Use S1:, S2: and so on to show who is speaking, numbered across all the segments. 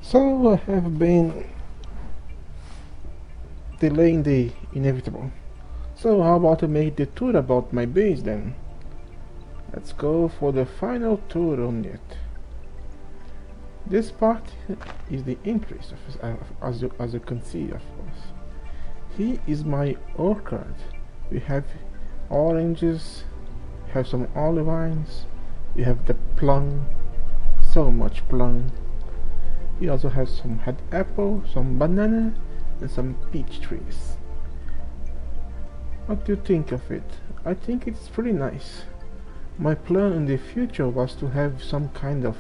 S1: So I have been delaying the inevitable. So how about to make the tour about my base then? Let's go for the final tour on it. This part is the entrance, as you can see, of course. Here is my orchard. We have oranges, have some olive vines, we have the plum, so much plum. We also have some red apple, some banana, and some peach trees. What do you think of it? I think it's pretty nice. My plan in the future was to have some kind of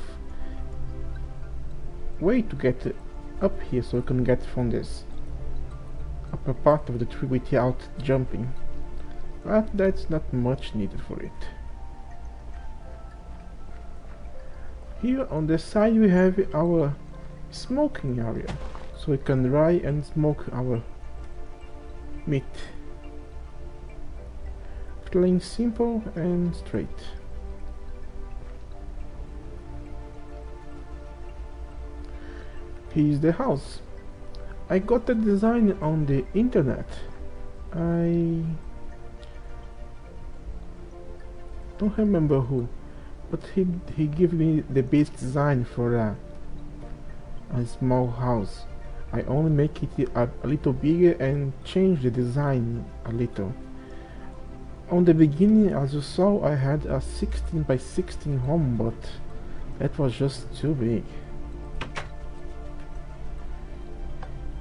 S1: way to get up here so I can get from this upper part of the tree without jumping, but that's not much needed for it. Here on the side we have our smoking area, so we can dry and smoke our meat. Plain simple and straight. Here's the house. I got the design on the internet. I don't remember who, but he gave me the base design for a small house. I only make it a little bigger and change the design a little. On the beginning, as you saw, I had a 16 by 16 home, but that was just too big.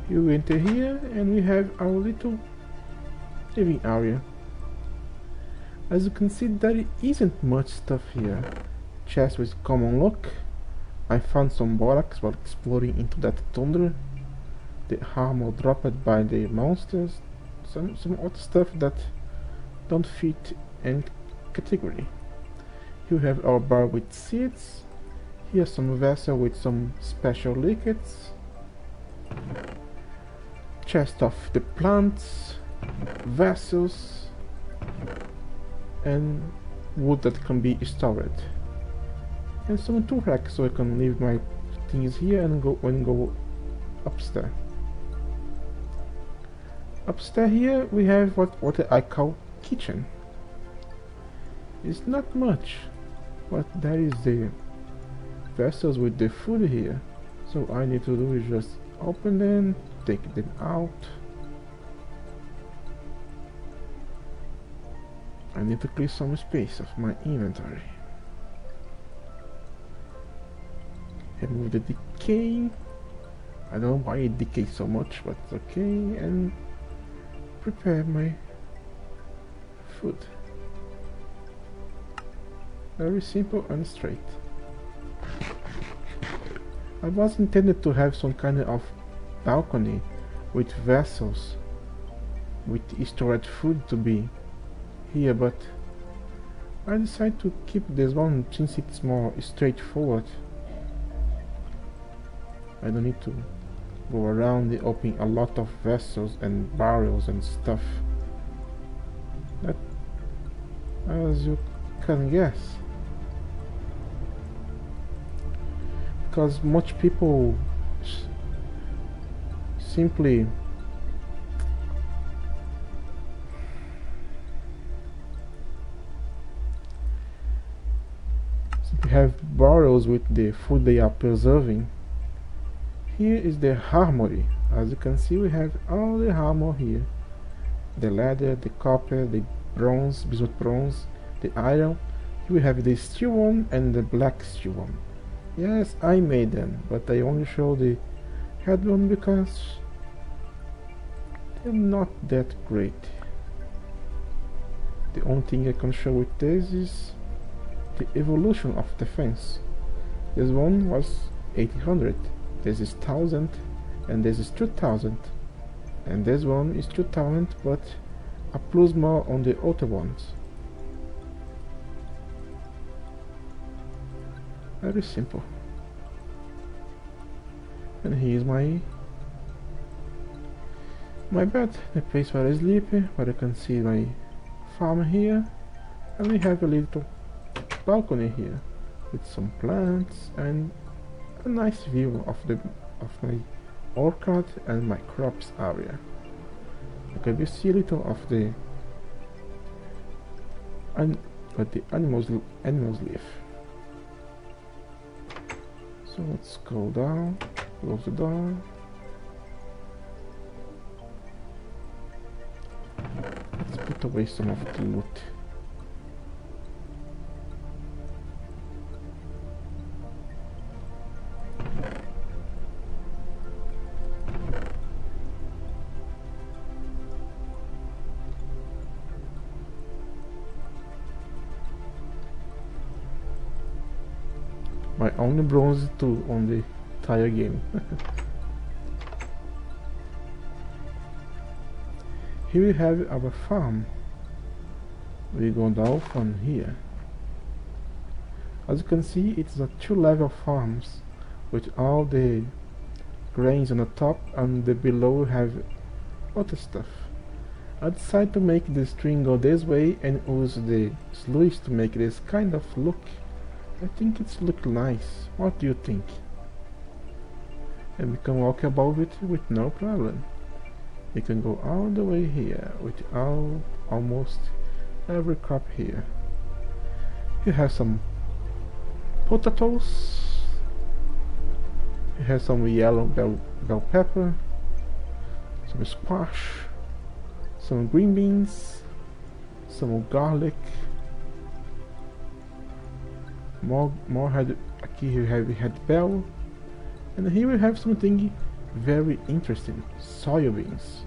S1: You enter here and we have our little living area. As you can see, there isn't much stuff here. Chest with common lock. I found some borax while exploring into that tundra. The armor dropped by the monsters. Some other stuff that don't fit any category. You have our bar with seeds. Here's some vessel with some special liquids. Chest of the plants, vessels, and wood that can be stored. And some tool rack so I can leave my things here and go upstairs. Upstairs here we have what I call kitchen. It's not much, but there is the vessels with the food here. So all I need to do is just open them, take them out. I need to clear some space of my inventory. Remove the decay. I don't know why it decays so much, but it's okay. And prepare my food. Very simple and straight. I was intended to have some kind of balcony with vessels with stored food to be here, but I decided to keep this one since it's more straightforward. I don't need to go around and open a lot of vessels and barrels and stuff. That, as you can guess, because much people simply have barrels with the food they are preserving. Here is the armory. As you can see, we have all the armor here: the leather, the copper, the bronze, bismuth bronze, the iron. We have the steel one and the black steel one. Yes, I made them, but I only show the head one because they're not that great. The only thing I can show with this is the evolution of the fence. This one was 800, this is 1000, and this is 2000, and this one is 2000, but a plus more on the other ones. Very simple. And here's my bed, the place where I sleep, where you can see my farm here, and we have a little balcony here with some plants and a nice view of my orchard and my crops area. Okay, we see a little of the animals live. So let's go down, close the door. Let's put away some of the loot. My only bronze 2 on the entire game. Here we have our farm. We go down from here. As you can see, it's a 2-level farms with all the grains on the top, and the below have other stuff. I decided to make the string go this way and use the sluice to make this kind of look. I think it's look nice. What do you think? And we can walk above it with no problem. We can go all the way here with almost every crop here. You have some potatoes. You have some yellow bell pepper, some squash, some green beans, some garlic. More had here we had bell, and here we have something very interesting: soybeans.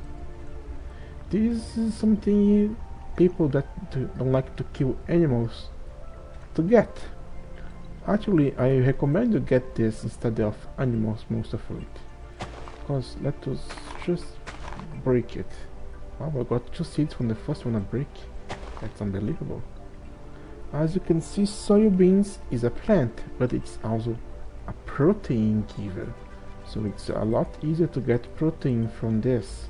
S1: This is something people that don't like to kill animals to get. Actually, I recommend you get this instead of animals most of it, because let us just break it. Wow, I got 2 seeds from the first one I break. That's unbelievable. As you can see, soybeans is a plant, but it's also a protein giver. So it's a lot easier to get protein from this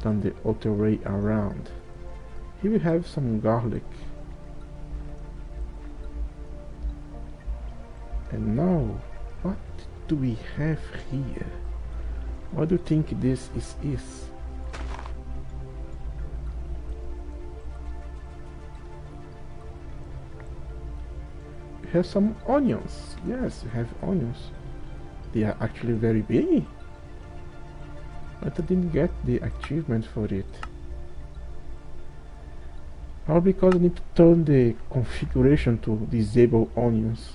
S1: than the other way around. Here we have some garlic. And now, what do we have here? What do you think this is? We have some onions. Yes, we have onions. They are actually very big, but I didn't get the achievement for it. Or because I need to turn the configuration to disable onions.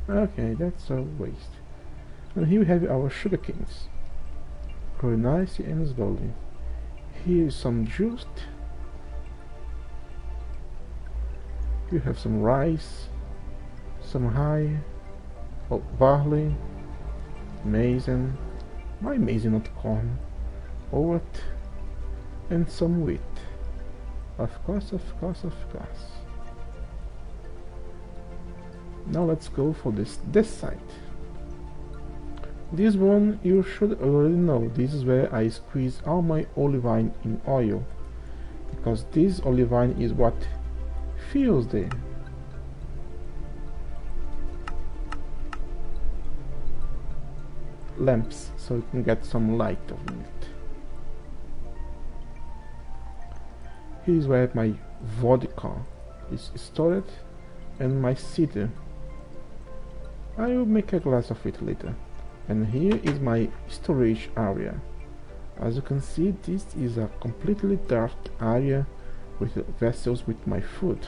S1: Okay, that's a waste. And here we have our sugar canes. Grow nice and slowly. Here is some juice. You have some rice, some rye, barley, maize, why maize not corn, oat, and some wheat. Of course. Now let's go for this side. This one you should already know. This is where I squeeze all my olive oil in oil, because this olive oil is what fuels the lamps, so you can get some light on it. Here's where my vodka is stored and my cider. I will make a glass of it later. And here is my storage area. As you can see, this is a completely dark area with vessels with my food.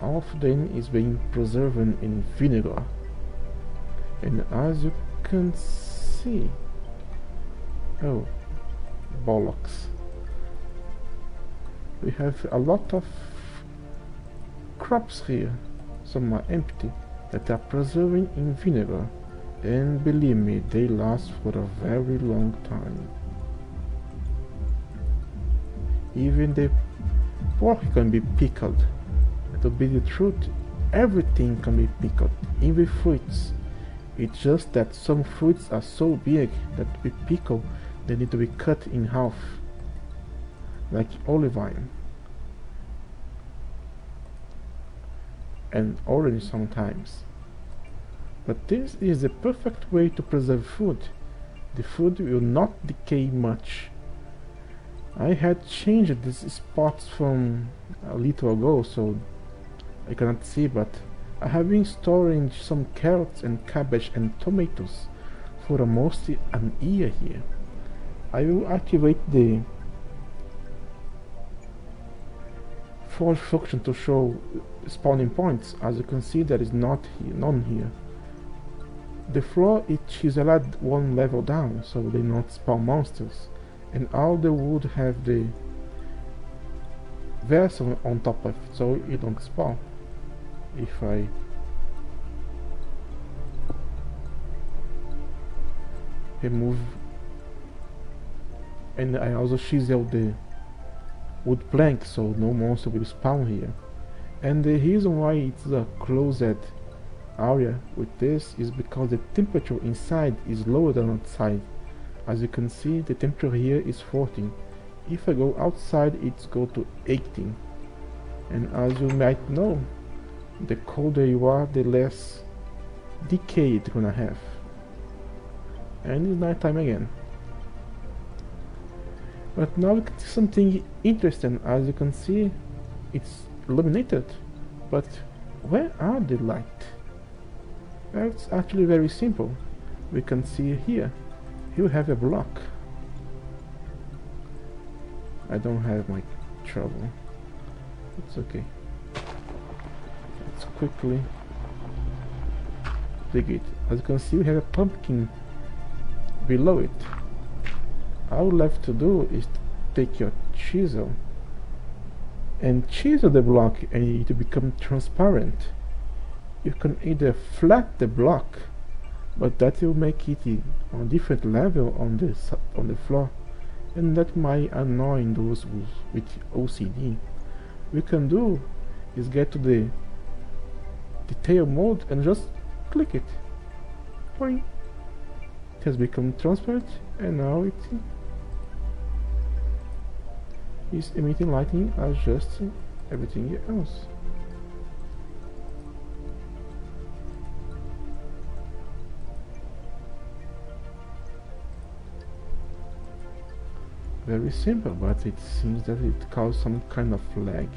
S1: All of them is being preserved in vinegar. And as you can see, oh bollocks, we have a lot of crops here. Some are empty, that are preserving in vinegar, and believe me, they last for a very long time. Even the pork can be pickled. To be the truth, everything can be pickled, even fruits. It's just that some fruits are so big that to be pickled, they need to be cut in half, like olive oil and orange sometimes. But this is the perfect way to preserve food. The food will not decay much. I had changed these spots from a little ago, so I cannot see, but I have been storing some carrots and cabbage and tomatoes for almost an year here. I will activate the forge function to show spawning points. As you can see, there is none here. The floor is chiseled one level down, so they not spawn monsters, and all the wood have the vessel on top of it, so it don't spawn. If I remove, and I also chisel the wood plank, so no monster will spawn here. And the reason why it's a closed area with this is because the temperature inside is lower than outside. As you can see, the temperature here is 14. If I go outside, it's go to 18. And as you might know, the colder you are, the less decay it's gonna have. And it's night time again. But now we can see something interesting. As you can see, it's illuminated, but where are the light? Well, it's actually very simple. We can see here. Here we have a block. I don't have my trouble. It's okay. Let's quickly dig it. As you can see, we have a pumpkin below it. All left to do is take your chisel and chisel the block, and it will become transparent. You can either flat the block, but that will make it on a different level on the floor, and that might annoy those with OCD. We can do is get to the detail mode and just click it. Boing. It has become transparent, and now it is emitting lighting as just everything else. Very simple, but it seems that it caused some kind of lag.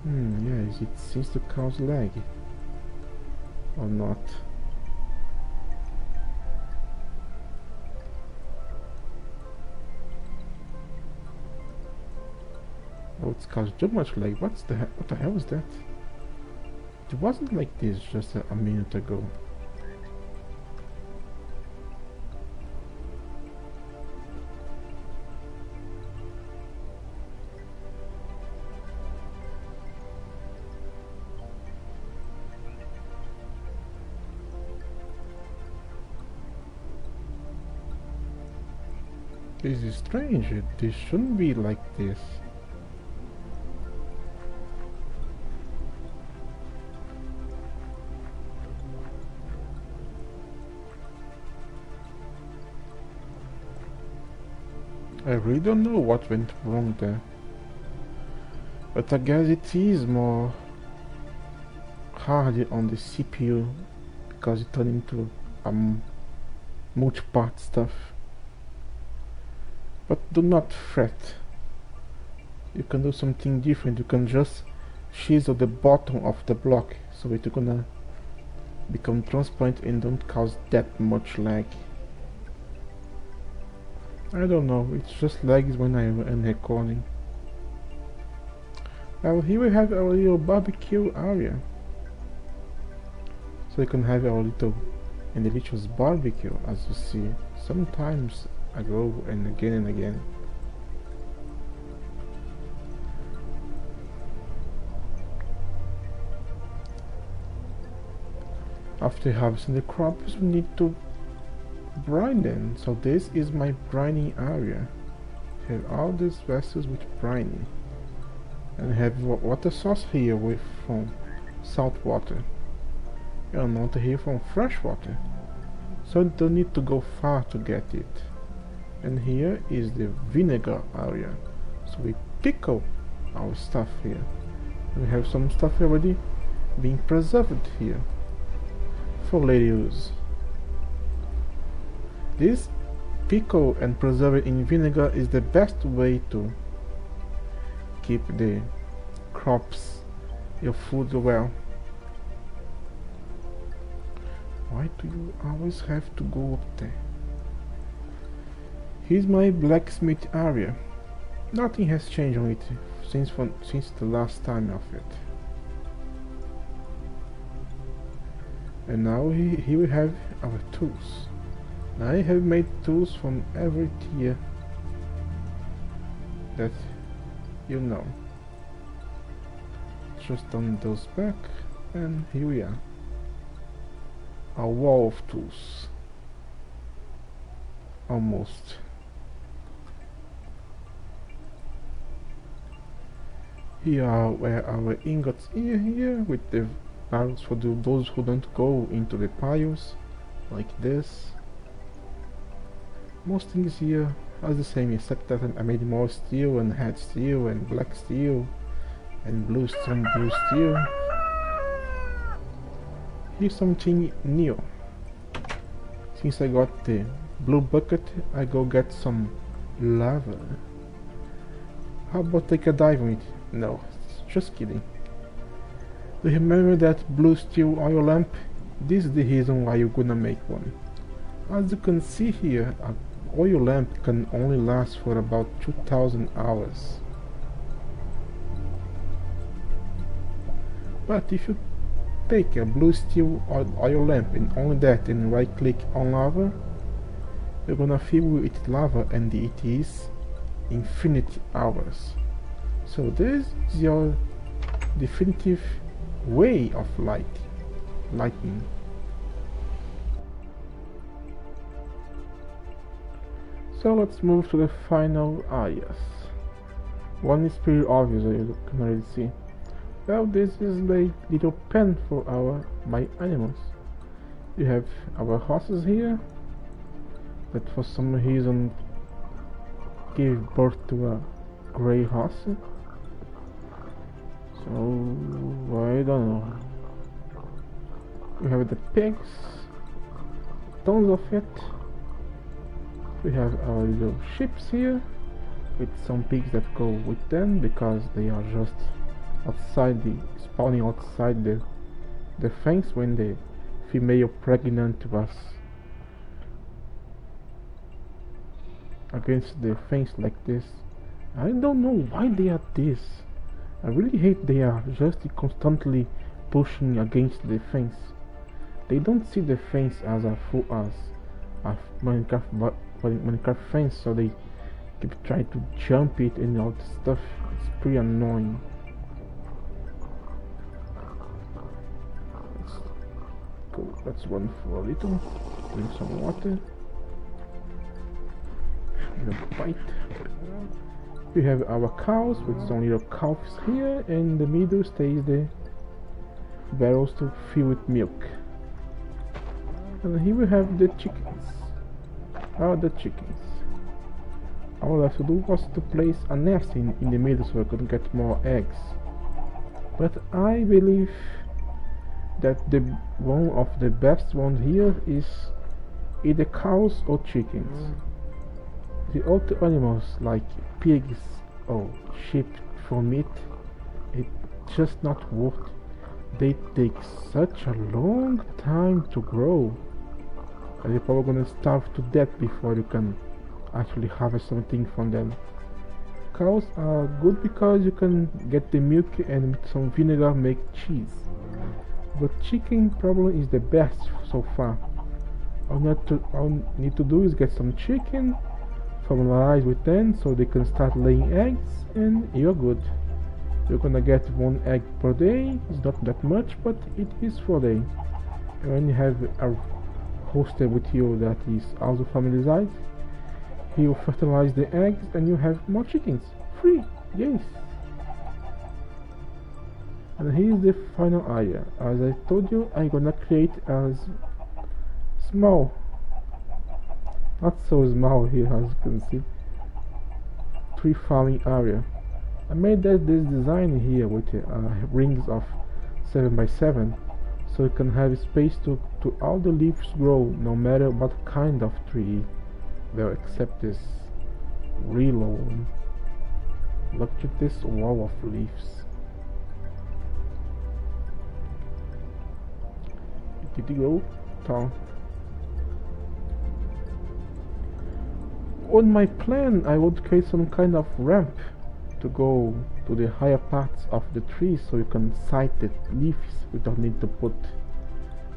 S1: Yes, it seems to cause lag. Or not. Oh, it's caused too much lag. What the hell is that? It wasn't like this just a minute ago. This is strange. This shouldn't be like this. I really don't know what went wrong there. But I guess it is more hard on the CPU because it turned into multi-part stuff. But do not fret. You can do something different. You can just chisel the bottom of the block so it's gonna become transparent and don't cause that much lag. I don't know, it's just lags when I am recording. Well, here we have our little barbecue area. So you can have our little and delicious barbecue, as you see. Sometimes I go and again. After harvesting the crops, we need to brine them. So this is my brining area. I have all these vessels with brining, and I have water source here with from salt water, and water here from fresh water. So you don't need to go far to get it. And here is the vinegar area, so we pickle our stuff here. We have some stuff already being preserved here for later use. This pickle and preserve it in vinegar is the best way to keep the crops, your food well. Why do you always have to go up there? Here's my blacksmith area. Nothing has changed on it since the last time of it. And now here we have our tools. I have made tools from every tier that you know. Just on those back, and here we are. A wall of tools. Almost. Here are where our ingots here with the barrels for those who don't go into the piles, like this. Most things here are the same, except that I made more steel and had steel and black steel and some blue steel. Here's something new. Since I got the blue bucket, I go get some lava. How about take a dive on it? No, just kidding. Do you remember that blue steel oil lamp? This is the reason why you're gonna make one. As you can see here, an oil lamp can only last for about 2000 hours. But if you take a blue steel oil lamp and only that and right click on lava, you're gonna fill it with lava and it is infinite hours. So this is your definitive way of lighting. So let's move to the final areas. One is pretty obvious, as you can already see. Well, this is the little pen for my animals. You have our horses here that for some reason gave birth to a grey horse. So I don't know. We have the pigs, tons of it. We have our little ships here with some pigs that go with them because they are just spawning outside the fence when the female pregnant was against the fence like this. I don't know why they are this. I really hate they are just constantly pushing against the fence. They don't see the fence as a Minecraft fence, so they keep trying to jump it and all this stuff. It's pretty annoying. Let's run for a little, drink some water, and a bite. We have our cows with some little calves here, and in the middle stays the barrels to fill with milk. And here we have the chickens. The chickens. All I have to do was to place a nest in the middle so I could get more eggs. But I believe that one of the best ones here is either cows or chickens. The other animals like pigs or sheep for meat, it's just not worth it. They take such a long time to grow, and you're probably gonna starve to death before you can actually harvest something from them. Cows are good because you can get the milk and with some vinegar make cheese. But chicken probably is the best so far. All need to do is get some chicken, familiarize with them so they can start laying eggs, and you're good. You're gonna get 1 egg per day. It's not that much, but it is for a day. And when you have a hoster with you that is also familiarized, he will fertilize the eggs and you have more chickens. Free! Yes! And here's the final area. As I told you, I'm gonna create a small, not so small here as you can see, tree farming area. I made this design here with rings of 7 by 7, so you can have space to all the leaves grow, no matter what kind of tree. Well, except this real one. Look at this wall of leaves. Did it grow tall? On my plan, I would create some kind of ramp to go to the higher parts of the tree, so you can sight the leaves without need to put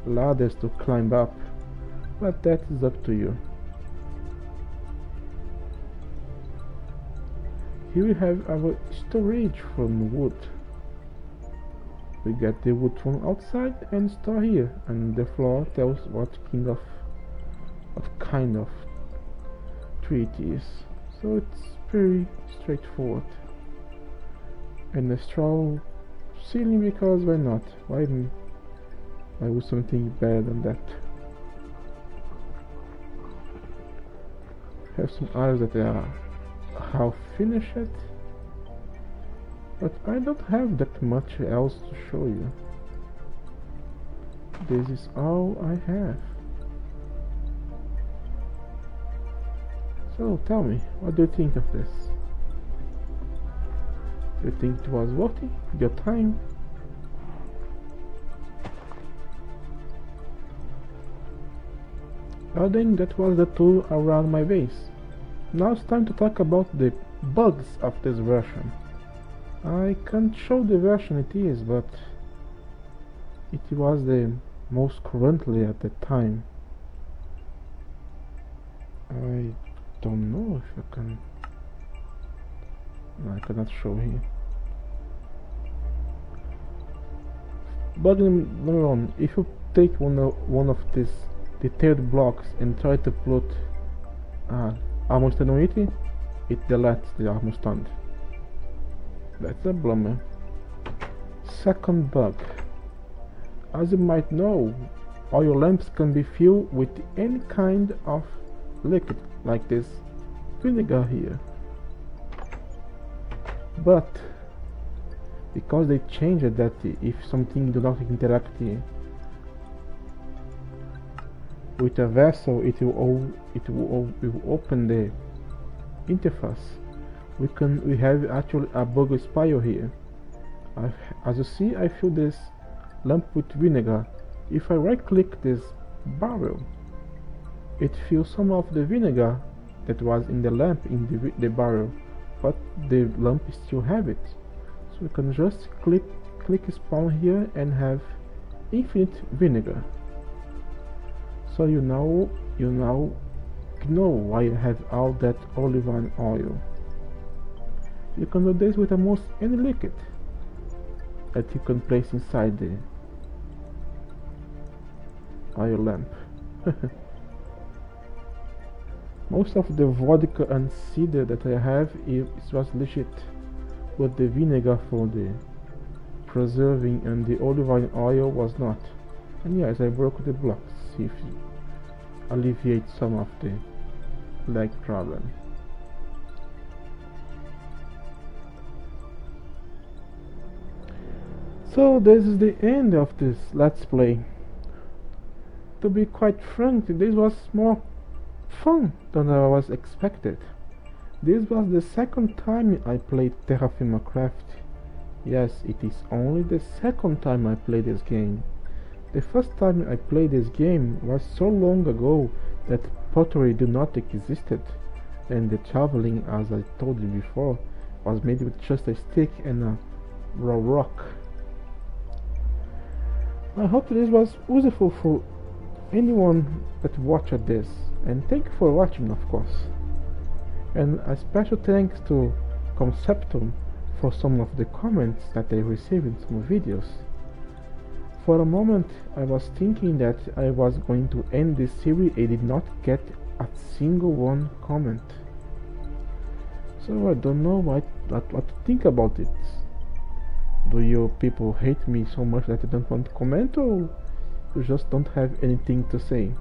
S1: ladders to climb up, but that is up to you. Here we have our storage from wood. We get the wood from outside and store here, and the floor tells what kind of tree it is. So it's very straightforward. And a straw ceiling, because why not? Why would something better than that? Have some others that are half finished, but I don't have that much else to show you. This is all I have. So tell me, what do you think of this? Do you think it was worth it? Your time? Well then, that was the tour around my base. Now it's time to talk about the bugs of this version. I can't show the version it is, but it was the most currently at the time. I don't know if I can... No, I cannot show here. Bug number one: if you take one of these detailed blocks and try to put armor stand on it, it deletes the armor stand. That's a bummer. Second bug: as you might know, oil lamps can be filled with any kind of liquid, like this vinegar here. But because they changed that if something do not interact with a vessel, it will open the interface. We have actually a bug spiral here. As you see, I fill this lamp with vinegar. If I right click this barrel, it fills some of the vinegar that was in the lamp in the barrel, but the lamp still have it. So we can just click spawn here and have infinite vinegar. So you now know why you have all that olive oil. You can do this with almost any liquid that you can place inside the oil lamp. Most of the vodka and cider that I have was legit, but the vinegar for the preserving and the olive oil was not. And yes, I broke the blocks, see if it alleviates some of the lag problem. So this is the end of this let's play. To be quite frank, this was more fun than I was expected. This was the second time I played Terraform Craft. Yes, it is only the second time I played this game. The first time I played this game was so long ago that pottery did not existed, and the traveling, as I told you before, was made with just a stick and a raw rock. I hope this was useful for anyone that watched this, and thank you for watching, of course. And a special thanks to Conceptum for some of the comments that I received in some videos. For a moment I was thinking that I was going to end this series and did not get a single one comment. So I don't know what to think about it. Do you people hate me so much that you don't want to comment, or you just don't have anything to say?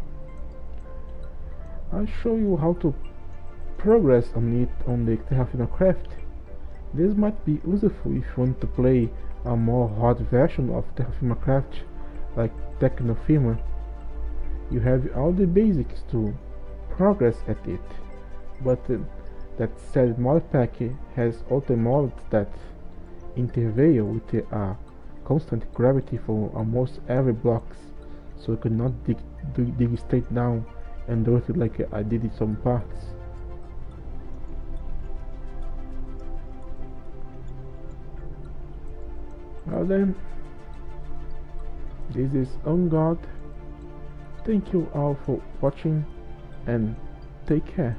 S1: I'll show you how to progress on it on the Terraform Craft. This might be useful if you want to play a more hard version of Terraform Craft, like Technofirma. You have all the basics to progress at it, but that said, modpack has other mods that interfere with a constant gravity for almost every blocks, so you cannot dig straight down and do it like I did in some parts. Well then, this is On God. Thank you all for watching and take care.